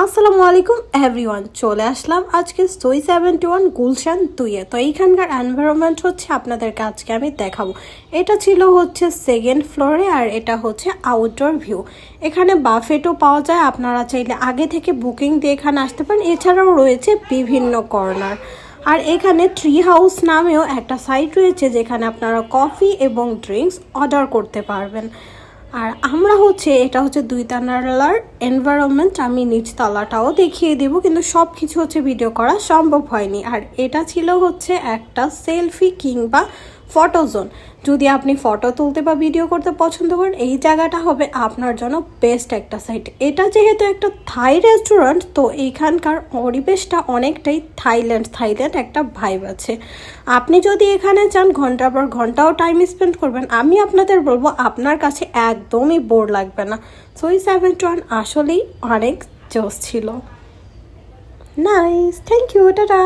আসসালামু আলাইকুম এভরিওয়ান, চলে আসলাম আজকে সোই 71 গুলশান 2-এ। তো এইখানকার এনভায়রনমেন্ট হচ্ছে আপনাদেরকে আজকে আমি দেখাবো। এটা ছিল হচ্ছে সেকেন্ড ফ্লোরে, আর এটা হচ্ছে আউটডোর ভিউ। এখানে বাফেটও পাওয়া যায়, আপনারা চাইলে আগে থেকে বুকিং দিয়ে এখানে আসতে পারেন। এছাড়াও রয়েছে বিভিন্ন কর্নার। আর এখানে ট্রি হাউস নামেও একটা সাইট রয়েছে, যেখানে আপনারা কফি এবং ড্রিঙ্কস অর্ডার করতে পারবেন। আর আমরা হচ্ছে এটা হচ্ছে 2 তলার এনভায়রনমেন্ট, আমি নিচ তলাটাও দেখিয়ে দেবো, কিন্তু সব কিছু হচ্ছে ভিডিও করা সম্ভব হয়নি। আর এটা ছিল হচ্ছে একটা সেলফি কিংবা ফটো জোন। যদি আপনি ফটো তুলতে বা ভিডিও করতে পছন্দ করেন, এই জায়গাটা হবে আপনার জন্য বেস্ট একটা সাইট। এটা যেহেতু একটা থাই রেস্টুরেন্ট, তো এইখানকার পরিবেশটা অনেকটাই থাইল্যান্ড একটা ভাইব আছে। আপনি যদি এখানে চান ঘন্টার পর ঘন্টাও টাইম স্পেন্ড করবেন, আমি আপনাদের বলবো আপনার কাছে একদমই বোর লাগবে না। সোই 71 আসলেই অনেক জোস ছিল। Nice, thank you, tata.